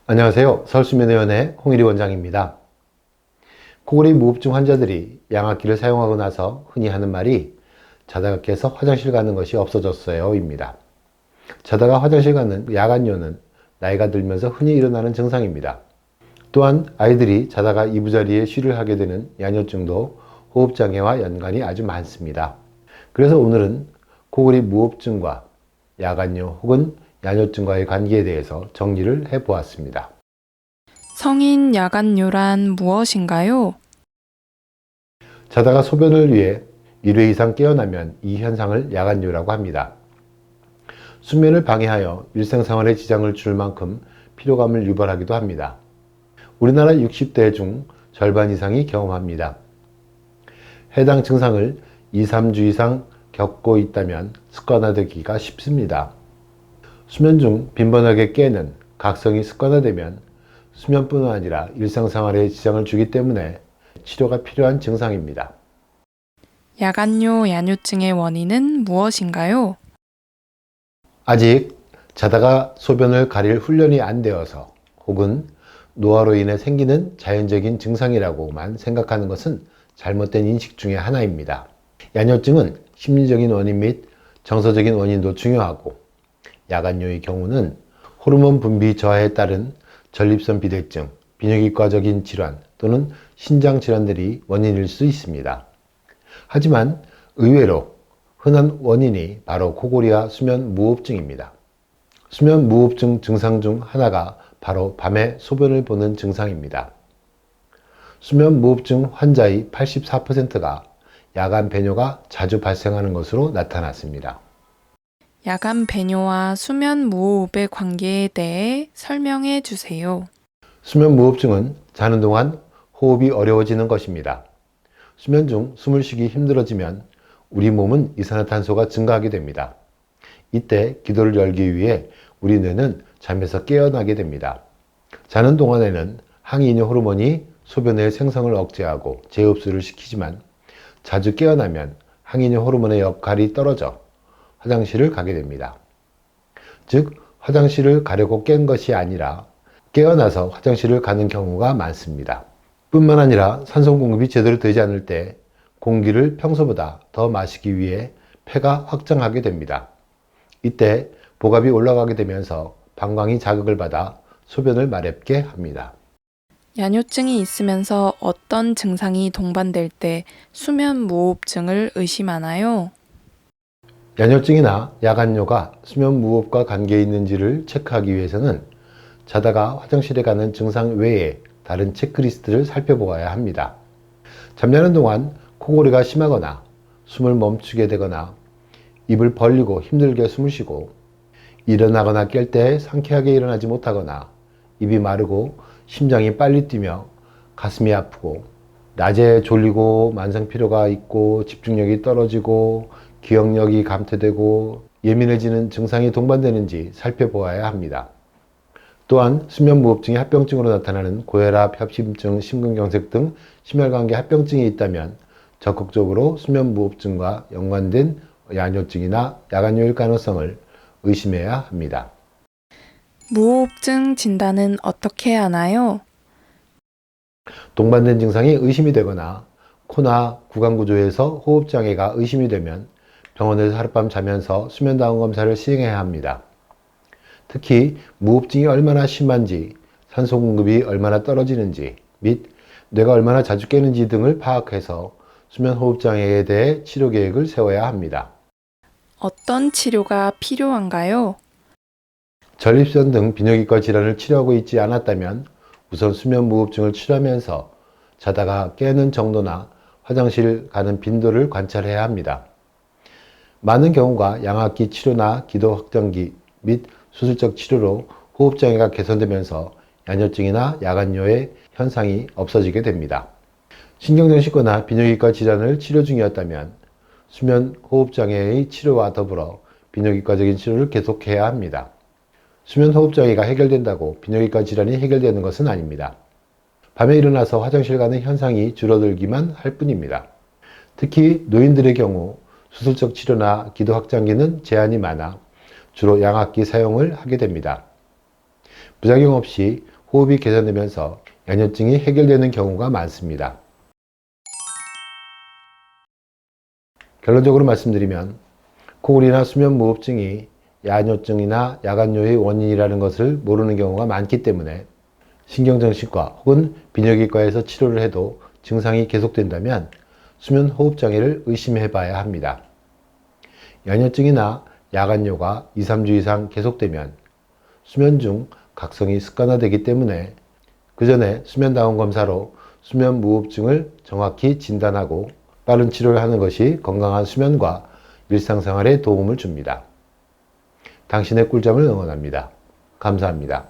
안녕하세요. 서울수면의원의 홍일희 원장입니다. 코골이 무호흡증 환자들이 양압기를 사용하고 나서 흔히 하는 말이 자다가 깨서 화장실 가는 것이 없어졌어요 입니다. 자다가 화장실 가는 야간요는 나이가 들면서 흔히 일어나는 증상입니다. 또한 아이들이 자다가 이부자리에 쉬를 하게 되는 야뇨증도 호흡장애와 연관이 아주 많습니다. 그래서 오늘은 코골이 무호흡증과 야간요 혹은 야뇨증과의 관계에 대해서 정리를 해보았습니다. 성인 야간요란 무엇인가요? 자다가 소변을 위해 1회 이상 깨어나면 이 현상을 야간요라고 합니다. 수면을 방해하여 일상생활에 지장을 줄 만큼 피로감을 유발하기도 합니다. 우리나라 60대 중 절반 이상이 경험합니다. 해당 증상을 2, 3주 이상 겪고 있다면 습관화되기가 쉽습니다. 수면 중 빈번하게 깨는 각성이 습관화되면 수면뿐만 아니라 일상생활에 지장을 주기 때문에 치료가 필요한 증상입니다. 야간요 야뇨증의 원인은 무엇인가요? 아직 자다가 소변을 가릴 훈련이 안 되어서 혹은 노화로 인해 생기는 자연적인 증상이라고만 생각하는 것은 잘못된 인식 중의 하나입니다. 야뇨증은 심리적인 원인 및 정서적인 원인도 중요하고 야간요의 경우는 호르몬 분비 저하에 따른 전립선 비대증, 비뇨기과적인 질환 또는 신장 질환들이 원인일 수 있습니다. 하지만 의외로 흔한 원인이 바로 코골이와 수면 무호흡증입니다. 수면 무호흡증 증상 중 하나가 바로 밤에 소변을 보는 증상입니다. 수면 무호흡증 환자의 84%가 야간 배뇨가 자주 발생하는 것으로 나타났습니다. 야간 배뇨와 수면 무호흡의 관계에 대해 설명해 주세요. 수면 무호흡증은 자는 동안 호흡이 어려워지는 것입니다. 수면 중 숨을 쉬기 힘들어지면 우리 몸은 이산화탄소가 증가하게 됩니다. 이때 기도를 열기 위해 우리 뇌는 잠에서 깨어나게 됩니다. 자는 동안에는 항이뇨 호르몬이 소변의 생성을 억제하고 재흡수를 시키지만 자주 깨어나면 항이뇨 호르몬의 역할이 떨어져 화장실을 가게 됩니다. 즉, 화장실을 가려고 깬 것이 아니라 깨어나서 화장실을 가는 경우가 많습니다. 뿐만 아니라 산소 공급이 제대로 되지 않을 때 공기를 평소보다 더 마시기 위해 폐가 확장하게 됩니다. 이때 복압이 올라가게 되면서 방광이 자극을 받아 소변을 마렵게 합니다. 야뇨증이 있으면서 어떤 증상이 동반될 때 수면 무호흡증을 의심하나요? 야뇨증이나 야간요가 수면 무호흡과 관계 있는지를 체크하기 위해서는 자다가 화장실에 가는 증상 외에 다른 체크리스트를 살펴보아야 합니다. 잠자는 동안 코골이가 심하거나 숨을 멈추게 되거나 입을 벌리고 힘들게 숨을 쉬고 일어나거나 깰 때 상쾌하게 일어나지 못하거나 입이 마르고 심장이 빨리 뛰며 가슴이 아프고 낮에 졸리고 만성피로가 있고 집중력이 떨어지고 기억력이 감퇴되고 예민해지는 증상이 동반되는지 살펴보아야 합니다. 또한 수면무호흡증이 합병증으로 나타나는 고혈압, 협심증, 심근경색 등 심혈관계 합병증이 있다면 적극적으로 수면무호흡증과 연관된 야뇨증이나 야간요일 가능성을 의심해야 합니다. 무호흡증 진단은 어떻게 하나요? 동반된 증상이 의심이 되거나 코나 구강구조에서 호흡장애가 의심이 되면 병원에서 하룻밤 자면서 수면다운 검사를 시행해야 합니다. 특히 무호흡증이 얼마나 심한지, 산소 공급이 얼마나 떨어지는지 및 뇌가 얼마나 자주 깨는지 등을 파악해서 수면호흡장애에 대해 치료 계획을 세워야 합니다. 어떤 치료가 필요한가요? 전립선 등 비뇨기과 질환을 치료하고 있지 않았다면 우선 수면무호흡증을 치료하면서 자다가 깨는 정도나 화장실 가는 빈도를 관찰해야 합니다. 많은 경우가 양압기 치료나 기도 확장기 및 수술적 치료로 호흡장애가 개선되면서 야뇨증이나 야간요의 현상이 없어지게 됩니다. 신경정신과나 비뇨기과 질환을 치료 중이었다면 수면 호흡장애의 치료와 더불어 비뇨기과적인 치료를 계속해야 합니다. 수면 호흡장애가 해결된다고 비뇨기과 질환이 해결되는 것은 아닙니다. 밤에 일어나서 화장실 가는 현상이 줄어들기만 할 뿐입니다. 특히 노인들의 경우 수술적 치료나 기도 확장기는 제한이 많아 주로 양압기 사용을 하게 됩니다. 부작용 없이 호흡이 개선되면서 야뇨증이 해결되는 경우가 많습니다. 결론적으로 말씀드리면 코골이나 수면무호흡증이 야뇨증이나 야간뇨의 원인이라는 것을 모르는 경우가 많기 때문에 신경정신과 혹은 비뇨기과에서 치료를 해도 증상이 계속된다면 수면호흡장애를 의심해 봐야 합니다. 야뇨증이나 야간뇨가 2, 3주 이상 계속되면 수면 중 각성이 습관화되기 때문에 그 전에 수면다운 검사로 수면무호흡증을 정확히 진단하고 빠른 치료를 하는 것이 건강한 수면과 일상생활에 도움을 줍니다. 당신의 꿀잠을 응원합니다. 감사합니다.